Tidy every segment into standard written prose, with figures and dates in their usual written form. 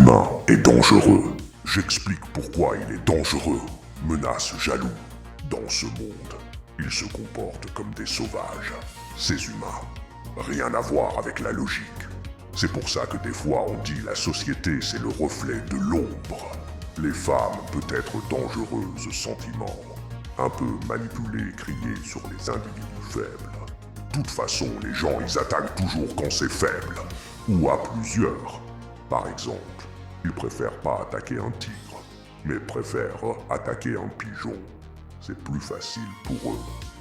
L'humain est dangereux. J'explique pourquoi il est dangereux. Menace, jaloux. Dans ce monde, ils se comportent comme des sauvages. Ces humains, rien à voir avec la logique. C'est pour ça que des fois on dit la société c'est le reflet de l'ombre. Les femmes peut-être dangereuses sentiments, un peu manipulées, criées sur les individus faibles. De toute façon, les gens ils attaquent toujours quand c'est faible, ou à plusieurs. Par exemple, ils préfèrent pas attaquer un tigre, mais préfèrent attaquer un pigeon. C'est plus facile pour eux.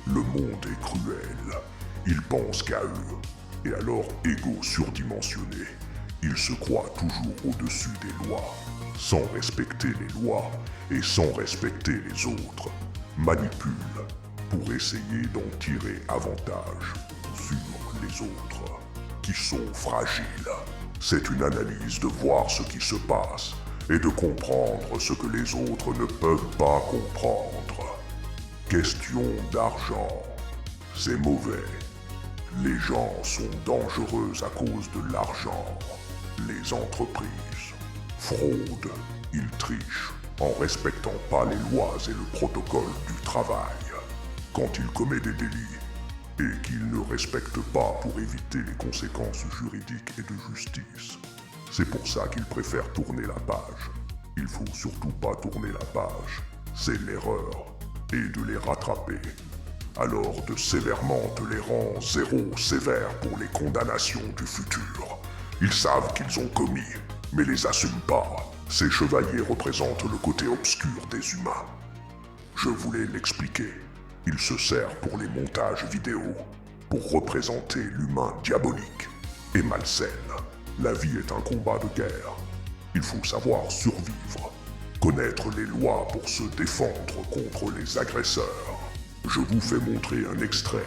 Le monde est cruel. Ils pensent qu'à eux. Et alors, égaux surdimensionnés, ils se croient toujours au-dessus des lois, sans respecter les lois et sans respecter les autres. Manipulent pour essayer d'en tirer avantage sur les autres, qui sont fragiles. C'est une analyse de voir ce qui se passe et de comprendre ce que les autres ne peuvent pas comprendre. Question d'argent, c'est mauvais. Les gens sont dangereux à cause de l'argent. Les entreprises fraudent, ils trichent en respectant pas les lois et le protocole du travail. Quand ils commettent des délits et qu'ils ne respectent pas pour éviter les conséquences juridiques et de justice. C'est pour ça qu'ils préfèrent tourner la page. Il faut surtout pas tourner la page. C'est l'erreur. Et de les rattraper. Alors de sévèrement tolérant zéro sévère pour les condamnations du futur. Ils savent qu'ils ont commis, mais les assument pas. Ces chevaliers représentent le côté obscur des humains. Je voulais l'expliquer. Ils se servent pour les montages vidéo, pour représenter l'humain diabolique et malsaine. La vie est un combat de guerre. Il faut savoir survivre, connaître les lois pour se défendre contre les agresseurs. Je vous fais montrer un extrait.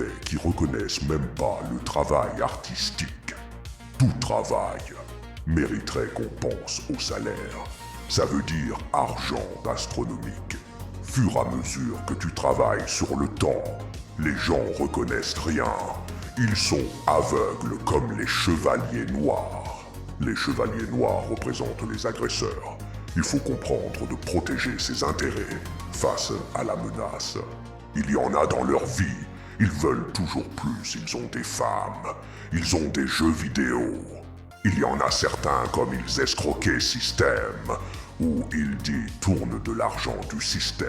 mauvais qui reconnaissent même pas le travail artistique. Tout travail mériterait qu'on pense au salaire. Ça veut dire argent astronomique. Fur et à mesure que tu travailles sur le temps, les gens reconnaissent rien. Ils sont aveugles comme les chevaliers noirs. Les chevaliers noirs représentent les agresseurs. Il faut comprendre de protéger ses intérêts face à la menace. Il y en a dans leur vie. Ils veulent toujours plus. Ils ont des femmes. Ils ont des jeux vidéo. Il y en a certains comme ils escroquaient système, où ils détournent de l'argent du système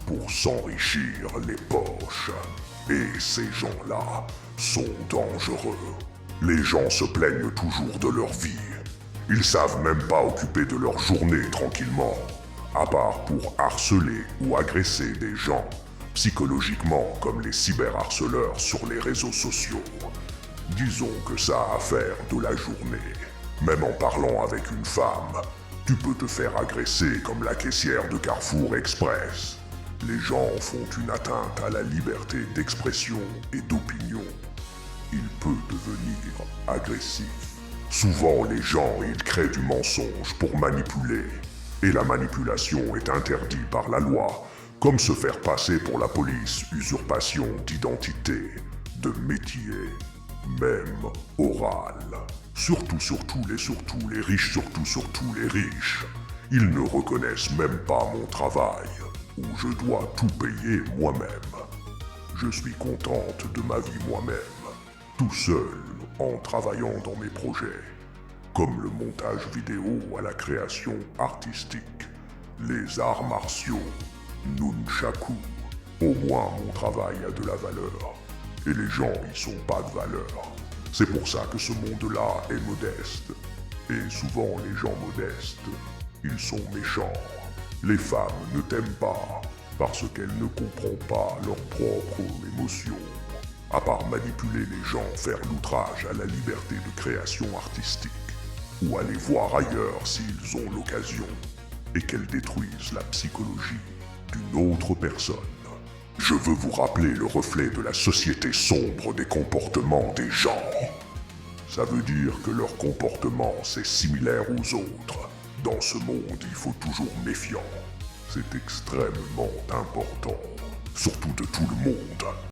pour s'enrichir les poches. Et ces gens-là sont dangereux. Les gens se plaignent toujours de leur vie. Ils savent même pas occuper de leur journée tranquillement, à part pour harceler ou agresser des gens, psychologiquement comme les cyberharceleurs sur les réseaux sociaux. Disons que ça a à faire de la journée. Même en parlant avec une femme, tu peux te faire agresser comme la caissière de Carrefour Express. Les gens font une atteinte à la liberté d'expression et d'opinion. Il peut devenir agressif. Souvent, les gens, ils créent du mensonge pour manipuler. Et la manipulation est interdite par la loi, comme se faire passer pour la police, usurpation d'identité, de métier, même oral. Surtout les riches, surtout les riches. Ils ne reconnaissent même pas mon travail, où je dois tout payer moi-même. Je suis contente de ma vie moi-même, tout seul, en travaillant dans mes projets, comme le montage vidéo à la création artistique, les arts martiaux, nunchaku. Au moins mon travail a de la valeur, et les gens y sont pas de valeur. C'est pour ça que ce monde-là est modeste, et souvent les gens modestes, ils sont méchants. Les femmes ne t'aiment pas, parce qu'elles ne comprennent pas leurs propres émotions. À part manipuler les gens, faire l'outrage à la liberté de création artistique, ou aller voir ailleurs s'ils ont l'occasion, et qu'elles détruisent la psychologie d'une autre personne. Je veux vous rappeler le reflet de la société sombre des comportements des gens. Ça veut dire que leur comportement, c'est similaire aux autres. Dans ce monde, il faut toujours méfiant. C'est extrêmement important, surtout de tout le monde.